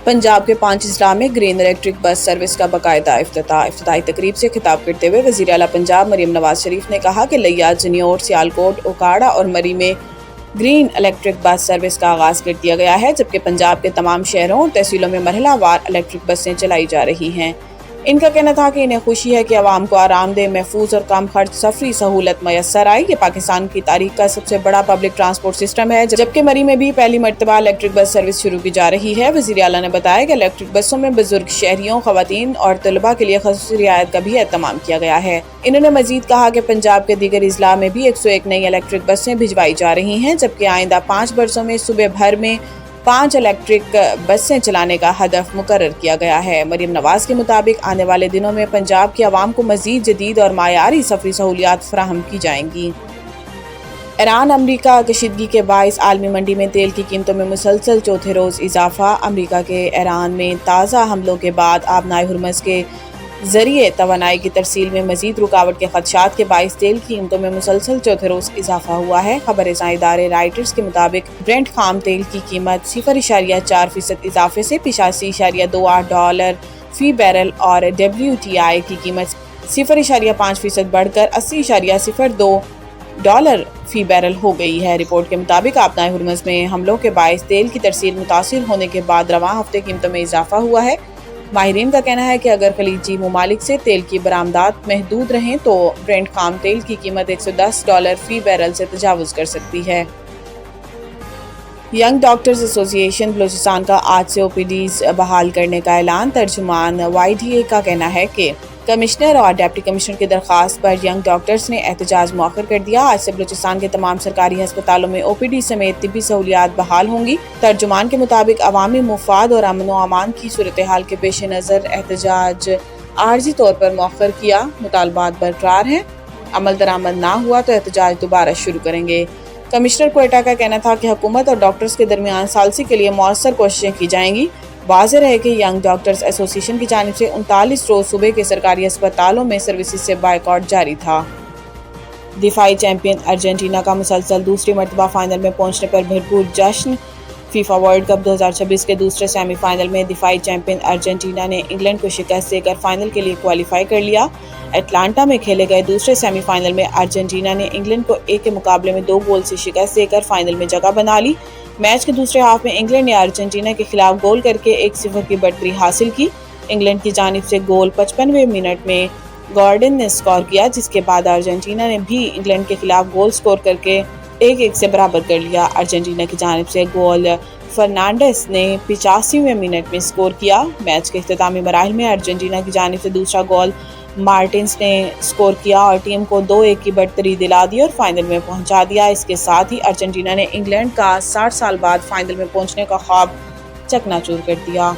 पंजाब के 5 अजला में green electric bus service का बाकायदा इफ्तिताही तकरीब से खिताब करते हुए वज़ीर आला पंजाब मरियम नवाज शरीफ ने कहा कि लिया, जनियोट, सियालकोट, ओकाड़ा और मरी में ग्रीन इलेक्ट्रिक बस सर्विस का आगाज़ कर दिया गया है, जबकि पंजाब के तमाम शहरों और तहसीलों में मरहलावार इलेक्ट्रिक बसें चलाई जा रही हैं। इनका कहना था कि इन्हें खुशी है कि आवाम को आरामदेह, महफूज और कम खर्च सफरी सहूलत मैसर आई। ये पाकिस्तान की तारीख का सबसे बड़ा पब्लिक ट्रांसपोर्ट सिस्टम है, जबकि मरी में भी पहली मरतबा इलेक्ट्रिक बस सर्विस शुरू की जा रही है। वज़ीर आला ने बताया कि इलेक्ट्रिक बसों में बुजुर्ग शहरियों, खवातीन और तलबा के लिए ख़ास रियायत का भी एहतमाम किया गया है। इन्होंने मजीद कहा कि पंजाब के दीगर अजला में भी 101 नई इलेक्ट्रिक बसें भिजवाई जा रही हैं, जबकि आइंदा 5 बरसों में सूबे भर में 5 इलेक्ट्रिक बसें चलाने का हदफ मुकर्रर किया गया है। मरियम नवाज के मुताबिक आने वाले दिनों में पंजाब की आवाम को मजीद जदीद और मायारी सफरी सहूलियात फराहम की जाएंगी। ईरान अमरीका कशीदगी के बाइस आलमी मंडी में तेल की कीमतों में मुसलसल चौथे रोज़ इजाफा। अमरीका के ईरान में ताज़ा हमलों के बाद आबनाए हुर्मुज़ के जरिए तवानाई की तरसील में मजीद रुकावट के खदशात के बाइस तेल की कीमतों में मुसलसल चौथे रोज़ इजाफा हुआ है। खबर-ए-रसाई इदारे राइटर्स के मुताबिक ब्रेंट खाम तेल की कीमत 0.4% इजाफे से $85.28 फी बैरल और WTI की कीमत 0.5% बढ़कर $80.02 फी बैरल हो गई है। रिपोर्ट के मुताबिक आबनाए हुर्मुज़ में हमलों के बाइस तेल की तरसील मुतासिर होने के बाद रवां हफ्ते कीमतों में इजाफा हुआ है। माहिरीन का कहना है कि अगर खलीजी ममालिक से तेल की बरामदात महदूद रहें तो ब्रेंट खाम तेल की कीमत $110 फी बैरल से तजावुज़ कर सकती है। यंग डॉक्टर्स एसोसिएशन बलूचिस्तान का आज से OPDs बहाल करने का ऐलान। तर्जुमान YDA का कहना है कि कमिश्नर और डिप्टी कमिश्नर की दरख्वास्त पर यंग डॉक्टर्स ने एहतजाज मौखर कर दिया। आज से बलूचिस्तान के तमाम सरकारी अस्पतालों में OPD समेत तिब्बी सहूलियात बहाल होंगी। तर्जुमान के मुताबिक अवामी मुफाद और अमन व अमान की सूरत हाल के पेश नज़र एहतजाज आर्जी तौर पर मौखर किया। मुतालबात बरकरार हैं, अमल दरामद ना हुआ तो एहतजाज दोबारा शुरू करेंगे। कमिश्नर क्वेटा का कहना था कि हुकूमत और डॉक्टर्स के दरमियान सालसी के लिए मौसर कोशिशें की जाएंगी। वाज़ेह है कि यंग डॉक्टर्स एसोसिएशन की जानिब से 39 रोज़ सूबे के सरकारी अस्पतालों में सर्विसेज से बायकॉट जारी था। दिफाई चैंपियन अर्जेंटीना का मुसलसल दूसरी मरतबा फाइनल में पहुंचने पर भरपूर जश्न। फीफा वर्ल्ड कप 2026 के दूसरे सेमीफाइनल में दिफाई चैंपियन अर्जेंटीना ने इंग्लैंड को शिकस्त देकर फाइनल के लिए क्वालिफाई कर लिया। एटलांटा में खेले गए दूसरे सेमीफाइनल में अर्जेंटीना ने इंग्लैंड को 1 के मुकाबले में 2 गोल से शिकस्त देकर फाइनल में जगह बना ली। मैच के दूसरे हाफ में इंग्लैंड ने अर्जेंटीना के खिलाफ गोल करके 1-0 की बढ़तरी हासिल की। इंग्लैंड की जानिब से गोल 55वें मिनट में गॉर्डन ने स्कोर किया, जिसके बाद अर्जेंटीना ने भी इंग्लैंड के खिलाफ गोल स्कोर करके 1-1 से बराबर कर लिया। अर्जेंटीना की जानिब से गोल फर्नांडिस ने 85वें मिनट में स्कोर किया। मैच के इख्तितामी मराहिल में अर्जेंटीना की जानिब से दूसरा गोल मार्टिन्स ने स्कोर किया और टीम को 2-1 की बढ़तरी दिला दी और फाइनल में पहुंचा दिया। इसके साथ ही अर्जेंटीना ने इंग्लैंड का 60 साल बाद फाइनल में पहुंचने का ख्वाब चकनाचूर कर दिया।